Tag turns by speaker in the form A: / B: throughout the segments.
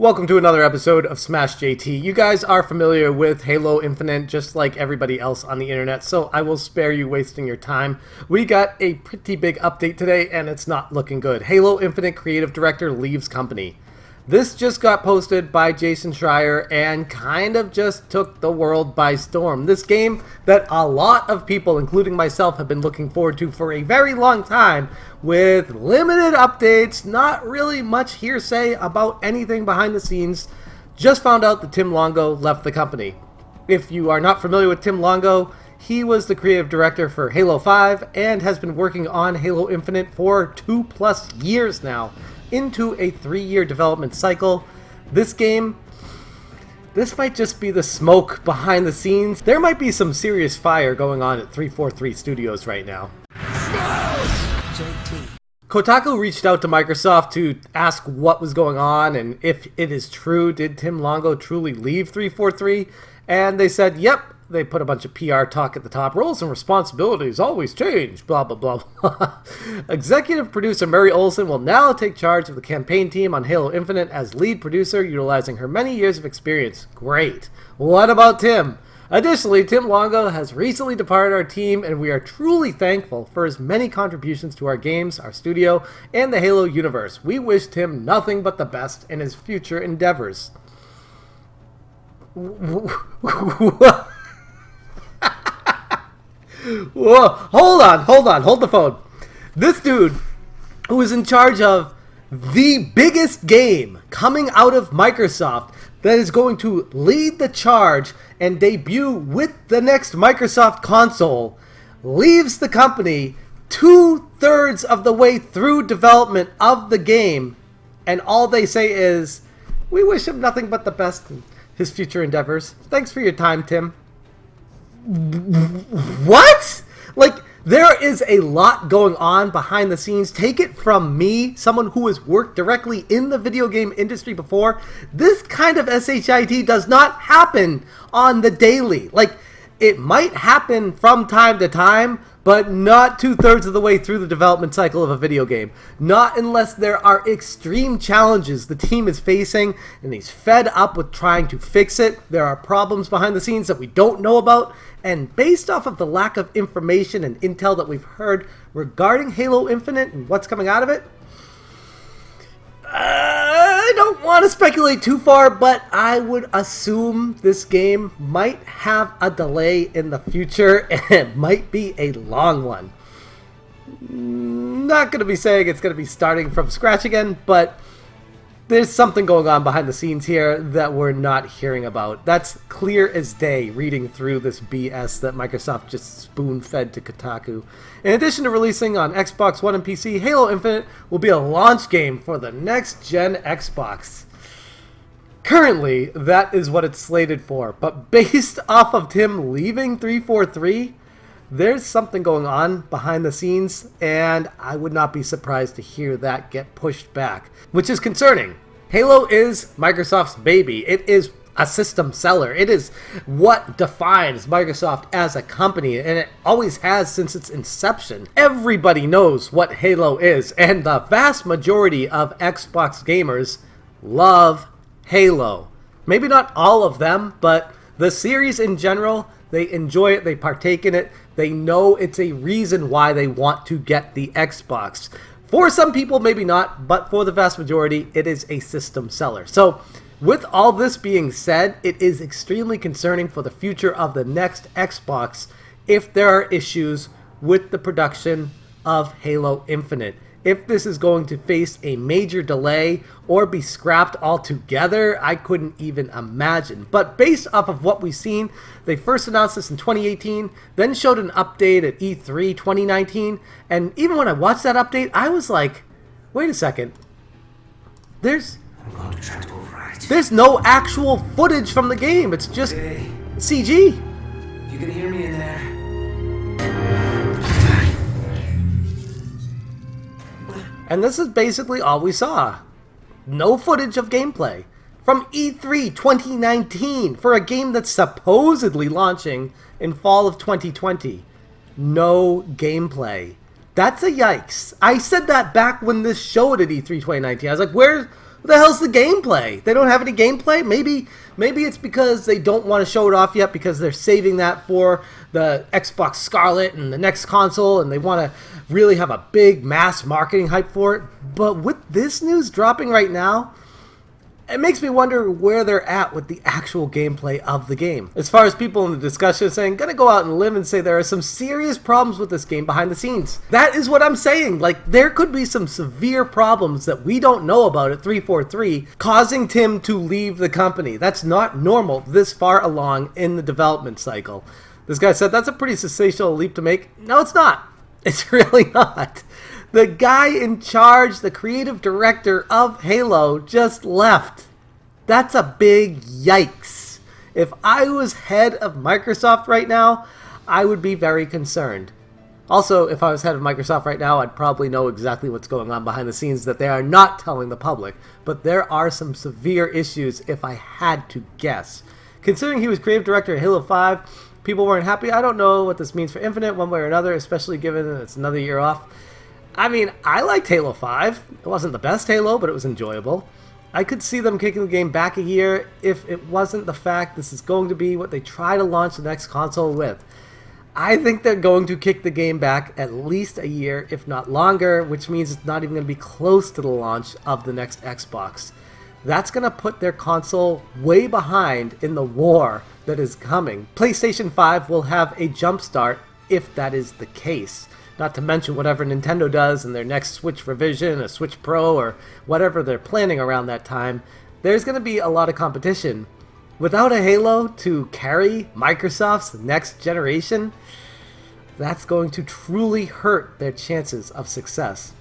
A: Welcome to another episode of Smash JT. You guys are familiar with Halo Infinite just like everybody else on the internet, so I will spare you wasting your time. We got a pretty big update today and it's not looking good. Halo Infinite creative director leaves company. This just got posted by Jason Schreier and kind of just took the world by storm. This game that a lot of people, including myself, have been looking forward to for a very long time, with limited updates, not really much hearsay about anything behind the scenes. Just found out that Tim Longo left the company. If you are not familiar with Tim Longo, he was the creative director for Halo 5 and has been working on Halo Infinite for 2+ years now, into a 3-year development cycle. This might just be the smoke behind the scenes. There might be some serious fire going on at 343 Studios right now. Kotaku reached out to Microsoft to ask what was going on and if it is true, did Tim Longo truly leave 343? And they said, yep. They put a bunch of PR talk at the top. Roles and responsibilities always change, blah, blah, blah, blah. Executive producer Mary Olson will now take charge of the campaign team on Halo Infinite as lead producer, utilizing her many years of experience. Great. What about Tim? Additionally, Tim Longo has recently departed our team, and we are truly thankful for his many contributions to our games, our studio, and the Halo universe. We wish Tim nothing but the best in his future endeavors. Whoa, hold the phone. This dude, who is in charge of the biggest game coming out of Microsoft that is going to lead the charge and debut with the next Microsoft console, leaves the company 2/3 of the way through development of the game, and all they say is, we wish him nothing but the best in his future endeavors. Thanks for your time, Tim. What? Like, there is a lot going on behind the scenes. Take it from me, someone who has worked directly in the video game industry before. This kind of SHIT does not happen on the daily. Like, it might happen from time to time, but not 2/3 of the way through the development cycle of a video game. Not unless there are extreme challenges the team is facing and he's fed up with trying to fix it. There are problems behind the scenes that we don't know about, and based off of the lack of information and intel that we've heard regarding Halo Infinite and what's coming out of it, I don't want to speculate too far, but I would assume this game might have a delay in the future, and it might be a long one. Not going to be saying it's going to be starting from scratch again, but there's something going on behind the scenes here that we're not hearing about. That's clear as day reading through this BS that Microsoft just spoon-fed to Kotaku. In addition to releasing on Xbox One and PC, Halo Infinite will be a launch game for the next-gen Xbox. Currently, that is what it's slated for, but based off of Tim leaving 343, there's something going on behind the scenes, and I would not be surprised to hear that get pushed back, which is concerning. Halo is Microsoft's baby. It is a system seller. It is what defines Microsoft as a company, and it always has since its inception. Everybody knows what Halo is, and the vast majority of Xbox gamers love Halo. Maybe not all of them, but the series in general, they enjoy it, they partake in it, they know it's a reason why they want to get the Xbox. For some people, maybe not, but for the vast majority, it is a system seller. So, with all this being said, it is extremely concerning for the future of the next Xbox if there are issues with the production of Halo Infinite. If this is going to face a major delay or be scrapped altogether, I couldn't even imagine. But based off of what we've seen, they first announced this in 2018, then showed an update at E3 2019, and even when I watched that update, I was like, wait a second, there's no actual footage from the game, it's just CG.
B: If you can hear me in there.
A: And this is basically all we saw. No footage of gameplay. From E3 2019 for a game that's supposedly launching in fall of 2020. No gameplay. That's a yikes. I said that back when this showed at E3 2019. I was like, What the hell's the gameplay? They don't have any gameplay? Maybe it's because they don't want to show it off yet because they're saving that for the Xbox Scarlet and the next console, and they want to really have a big mass marketing hype for it. But with this news dropping right now, it makes me wonder where they're at with the actual gameplay of the game. As far as people in the discussion saying, gonna go out and live and say there are some serious problems with this game behind the scenes. That is what I'm saying. Like, there could be some severe problems that we don't know about at 343 causing Tim to leave the company. That's not normal this far along in the development cycle. This guy said that's a pretty sensational leap to make. No, it's not. It's really not. The guy in charge, the creative director of Halo, just left. That's a big yikes. If I was head of Microsoft right now, I would be very concerned. Also, if I was head of Microsoft right now, I'd probably know exactly what's going on behind the scenes that they are not telling the public. But there are some severe issues if I had to guess. Considering he was creative director of Halo 5, people weren't happy. I don't know what this means for Infinite one way or another, especially given that it's another year off. I mean, I liked Halo 5. It wasn't the best Halo, but it was enjoyable. I could see them kicking the game back a year if it wasn't the fact this is going to be what they try to launch the next console with. I think they're going to kick the game back at least a year, if not longer, which means it's not even going to be close to the launch of the next Xbox. That's going to put their console way behind in the war that is coming. PlayStation 5 will have a jump start if that is the case. Not to mention whatever Nintendo does in their next Switch revision, a Switch Pro, or whatever they're planning around that time. There's going to be a lot of competition. Without a Halo to carry Microsoft's next generation, that's going to truly hurt their chances of success.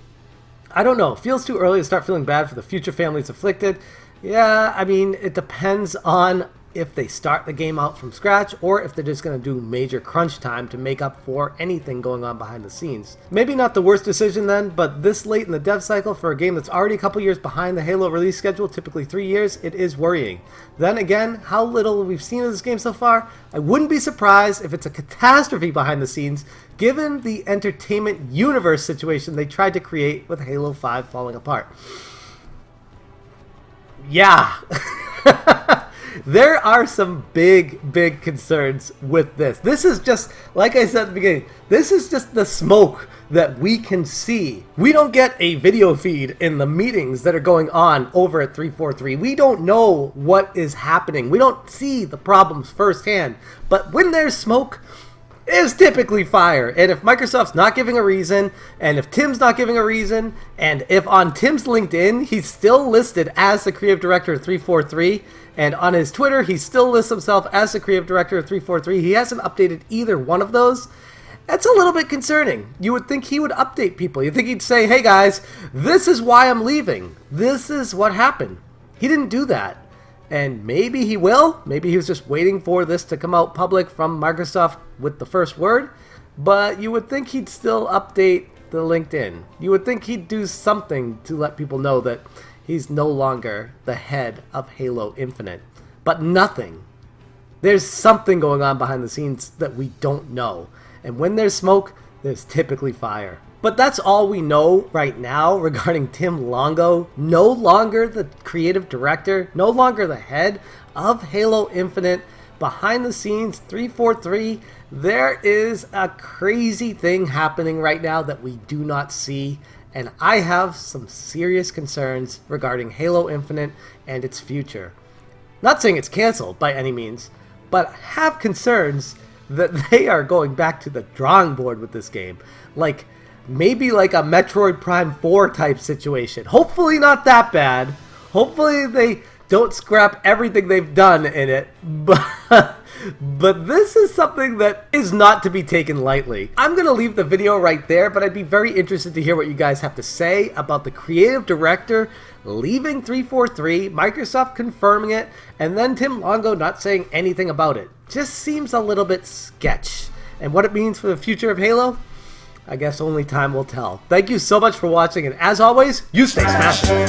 A: I don't know. It feels too early to start feeling bad for the future families afflicted. Yeah, I mean, it depends on if they start the game out from scratch or if they're just going to do major crunch time to make up for anything going on behind the scenes. Maybe not the worst decision then, but this late in the dev cycle for a game that's already a couple years behind the Halo release schedule, typically 3 years, it is worrying. Then again, how little we've seen of this game so far, I wouldn't be surprised if it's a catastrophe behind the scenes given the entertainment universe situation they tried to create with Halo 5 falling apart. Yeah. There are some big concerns with this. This is just, like I said at the beginning, this is just the smoke that we can see. We don't get a video feed in the meetings that are going on over at 343. We don't know what is happening. We don't see the problems firsthand. But when there's smoke, is typically fire. And if Microsoft's not giving a reason, and if Tim's not giving a reason, and if on Tim's LinkedIn he's still listed as the creative director of 343, and on his Twitter he still lists himself as the creative director of 343, he hasn't updated either one of those, that's a little bit concerning. You would think he would update people. You'd think he'd say, hey guys, this is why I'm leaving. This is what happened. He didn't do that. And maybe he will. Maybe he was just waiting for this to come out public from Microsoft with the first word. But you would think he'd still update the LinkedIn. You would think he'd do something to let people know that he's no longer the head of Halo Infinite. But nothing. There's something going on behind the scenes that we don't know. And when there's smoke, there's typically fire. But that's all we know right now regarding Tim Longo, no longer the creative director, no longer the head of Halo Infinite. Behind the scenes, 343, there is a crazy thing happening right now that we do not see. And I have some serious concerns regarding Halo Infinite and its future. Not saying it's canceled by any means, but have concerns that they are going back to the drawing board with this game. Maybe like a Metroid Prime 4 type situation. Hopefully not that bad. Hopefully they don't scrap everything they've done in it. But this is something that is not to be taken lightly. I'm going to leave the video right there, but I'd be very interested to hear what you guys have to say about the creative director leaving 343, Microsoft confirming it, and then Tim Longo not saying anything about it. Just seems a little bit sketch. And what it means for the future of Halo? I guess only time will tell. Thank you so much for watching, and as always, you stay smashing.